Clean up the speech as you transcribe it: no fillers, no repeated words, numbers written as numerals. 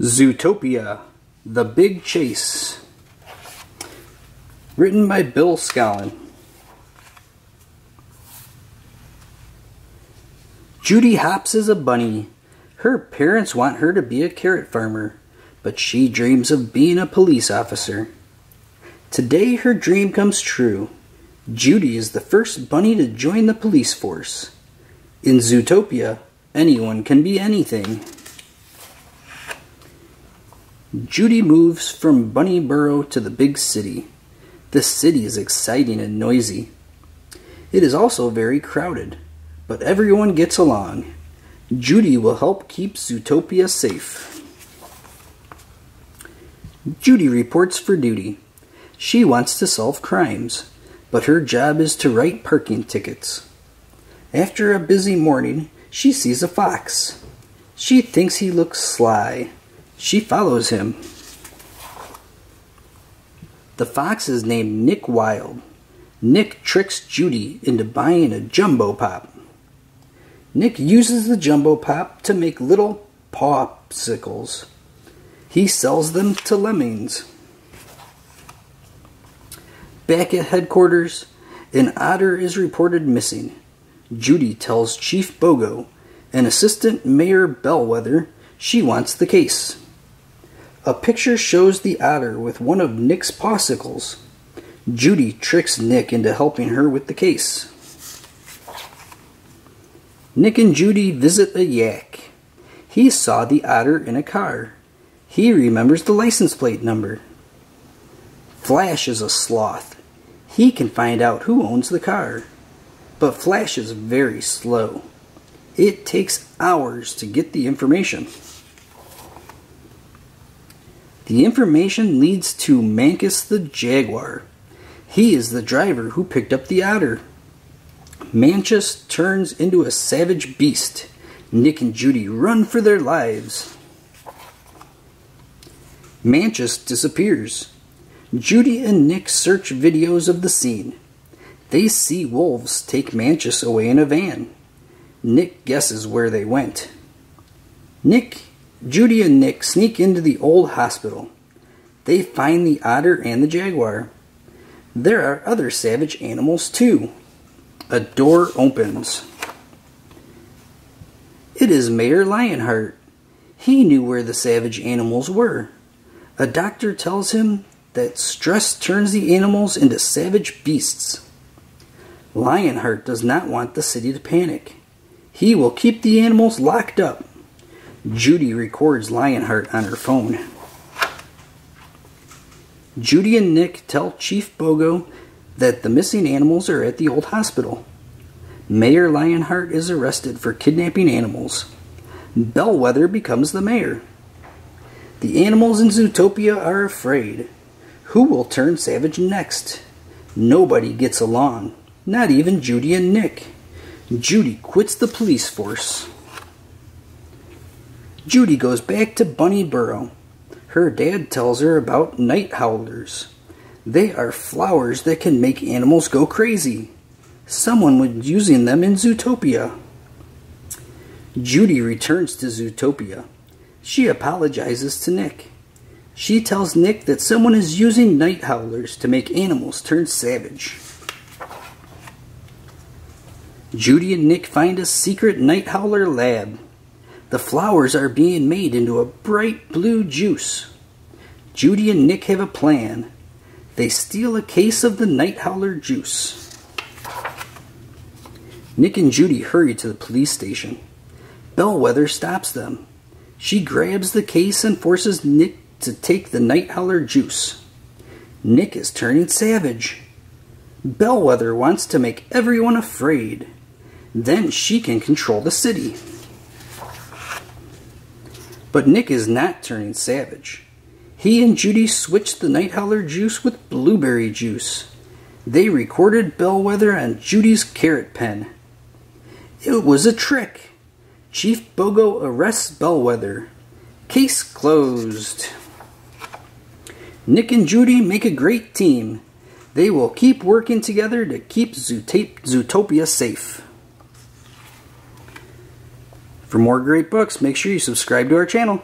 Zootopia, The Big Chase. Written by Bill Scallon. Judy Hopps is a bunny. Her parents want her to be a carrot farmer, but she dreams of being a police officer. Today her dream comes true. Judy is the first bunny to join the police force. In Zootopia, anyone can be anything. Judy moves from Bunny Burrow to the big city. The city is exciting and noisy. It is also very crowded, but everyone gets along. Judy will help keep Zootopia safe. Judy reports for duty. She wants to solve crimes, but her job is to write parking tickets. After a busy morning, she sees a fox. She thinks he looks sly. She follows him. The fox is named Nick Wilde. Nick tricks Judy into buying a Jumbo Pop. Nick uses the Jumbo Pop to make little popsicles. He sells them to lemmings. Back at headquarters, an otter is reported missing. Judy tells Chief Bogo and Assistant Mayor Bellwether she wants the case. A picture shows the otter with one of Nick's popsicles. Judy tricks Nick into helping her with the case. Nick and Judy visit a yak. He saw the otter in a car. He remembers the license plate number. Flash is a sloth. He can find out who owns the car. But Flash is very slow. It takes hours to get the information. The information leads to Mankus the jaguar. He is the driver who picked up the otter. Manchus turns into a savage beast. Nick and Judy run for their lives. Manchus disappears. Judy and Nick search videos of the scene. They see wolves take Manchus away in a van. Nick guesses where they went. Judy and Nick sneak into the old hospital. They find the otter and the jaguar. There are other savage animals too. A door opens. It is Mayor Lionheart. He knew where the savage animals were. A doctor tells him that stress turns the animals into savage beasts. Lionheart does not want the city to panic. He will keep the animals locked up. Judy records Lionheart on her phone. Judy and Nick tell Chief Bogo that the missing animals are at the old hospital. Mayor Lionheart is arrested for kidnapping animals. Bellwether becomes the mayor. The animals in Zootopia are afraid. Who will turn savage next? Nobody gets along, not even Judy and Nick. Judy quits the police force. Judy goes back to Bunny Burrow. Her dad tells her about night howlers. They are flowers that can make animals go crazy. Someone was using them in Zootopia. Judy returns to Zootopia. She apologizes to Nick. She tells Nick that someone is using night howlers to make animals turn savage. Judy and Nick find a secret night howler lab. The flowers are being made into a bright blue juice. Judy and Nick have a plan. They steal a case of the night howler juice. Nick and Judy hurry to the police station. Bellwether stops them. She grabs the case and forces Nick to take the night howler juice. Nick is turning savage. Bellwether wants to make everyone afraid. Then she can control the city. But Nick is not turning savage. He and Judy switched the night howler juice with blueberry juice. They recorded Bellwether on Judy's carrot pen. It was a trick. Chief Bogo arrests Bellwether. Case closed. Nick and Judy make a great team. They will keep working together to keep Zootopia safe. For more great books, make sure you subscribe to our channel.